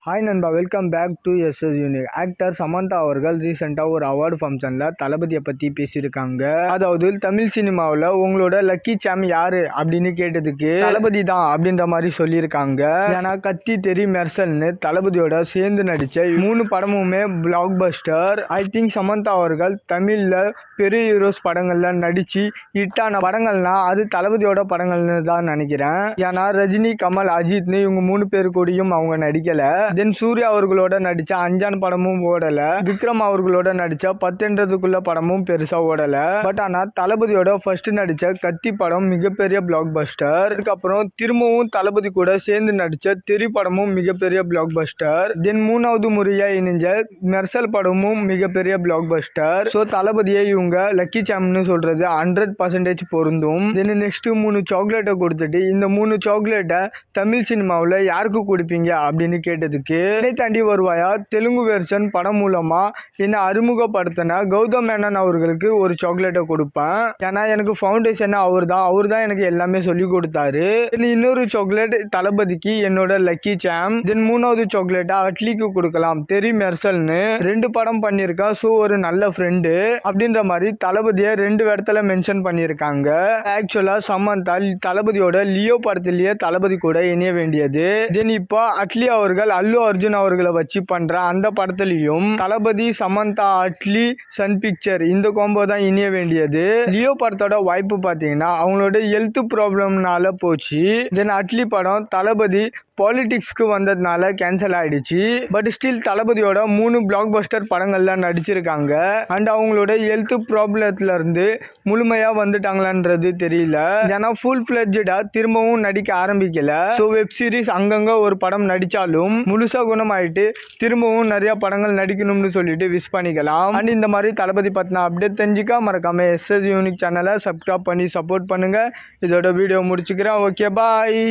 Hi நண்பா, welcome back to SS unique. Actor Samantha அவர்கள் ரீசெண்டாக ஒரு அவார்டு ஃபங்க்ஷனில் தளபதியை பற்றி பேசியிருக்காங்க. அதாவது தமிழ் சினிமாவில் உங்களோட லக்கி சாம் யாரு அப்படின்னு கேட்டதுக்கு தளபதி தான் அப்படின்ற மாதிரி சொல்லியிருக்காங்க. ஏன்னா கத்தி தெரி மெர்சல்னு தளபதியோட சேர்ந்து நடித்த 3 படமுமே black Bastar. I think Samantha அவர்கள் தமிழில் பெரிய ஹீரோஸ் படங்களில் நடித்து ஹிட்டான படங்கள்னா அது தளபதியோட படங்கள்னு தான் நினைக்கிறேன். ஏன்னா ரஜினி, கமல், அஜித்னு இவங்க 3 பேர் கூடயும் அவங்க நடிக்கலை. தென் சூர்யா அவர்களோட நடிச்ச அஞ்சான் படமும் ஓடல. விக்ரம் அவர்களோட நடிச்ச 10ன்றதுக்குள்ள படமும் பெருசா ஓடல. பட் ஆனா தளபதியோட ஃபர்ஸ்ட் நடிச்ச கத்தி படம் மிகப்பெரிய பிளாக் பஸ்டர். அதுக்கப்புறம் திரும்பவும் தளபதி கூட சேர்ந்து நடிச்ச தெரி படமும் மிகப்பெரிய பிளாக் பஸ்டர். தென் 3வது முறையா இணைஞ்ச மெர்சல் படமும் மிகப்பெரிய பிளாக் பஸ்டர். ஸோ தளபதியை இவங்க லக்கி சாம்னு சொல்றது 100% பொருந்தும். தென் நெக்ஸ்ட் 3 சாக்லேட்டை கொடுத்துட்டு இந்த 3 சாக்லேட்டை தமிழ் சினிமாவில் யாருக்கு கொடுப்பீங்க அப்படின்னு கேட்டதுக்கு என்னை தாண்டி வருவாயா தெலுங்கு வெர்ஷன் படம் மூலமா என்ன அறிமுகப்படுத்தின கௌதம் மேனன் அவர்களுக்கு ஒரு சாக்லேட்டை கொடுப்பேன். ஏன்னா எனக்கு ஃபவுண்டேஷன் அவர் தான் எனக்கு எல்லாமே சொல்லி கொடுத்தாரு. இன்னொரு சாக்லேட் தளபதிக்கு என்னோட லக்கி சாம். தென் 3வது சாக்லேட்டை அட்லிக்கு கொடுக்கலாம். தெரி மெர்சல்னு 2 படம் பண்ணியிருக்கா. ஸோ ஒரு நல்ல ஃப்ரெண்டு அப்படின்ற மாதிரி தளபதியை 2 இடத்துல மென்ஷன் பண்ணியிருக்காங்க. ஆக்சுவலா சமந்தா தளபதியோட லியோ படத்திலேயே தளபதி கூட இணைய வேண்டியது. தென் இப்போ அட்லி அவர்கள் அல்லு அர்ஜுன் அவர்களை வச்சு பண்ற அந்த படத்துலயும் தளபதி, சமந்தா, அட்லி, சன் பிக்சர் இந்த காம்போ தான் இணைய வேண்டியது. லியோ படத்தோட வாய்ப்பு பார்த்தீங்கன்னா அவங்களோட ஹெல்த் ப்ராப்ளம்னால போச்சு. தென் அட்லி படம் தளபதி பாலிடிக்ஸ்க்கு வந்ததுனால கேன்சல் ஆயிடுச்சு. பட் ஸ்டில் தளபதியோட 3 பிளாக் பஸ்டர் படங்கள்ல நடிச்சிருக்காங்க. அண்ட் அவங்களோட ஹெல்த் ப்ராப்ளத்துல இருந்து முழுமையா வந்துட்டாங்களான்றது தெரியல. ஏன்னா ஃபுல் ஃபிளட்ஜா திரும்பவும் நடிக்க ஆரம்பிக்கல. ஸோ வெப் சீரிஸ் அங்கங்க ஒரு படம் நடிச்சாலும் முழுசா குணமாயிட்டு திரும்பவும் நிறைய படங்கள் நடிக்கணும்னு சொல்லிட்டு விஷ் பண்ணிக்கலாம். அண்ட் இந்த மாதிரி தளபதி பத்தின அப்டேட் தெரிஞ்சுக்க மறக்காம எஸ்எஸ் யூனிக் சேனலை சப்ஸ்கிரைப் பண்ணி சப்போர்ட் பண்ணுங்க. இதோட வீடியோ முடிச்சுக்கிறேன். ஓகே, பாய்.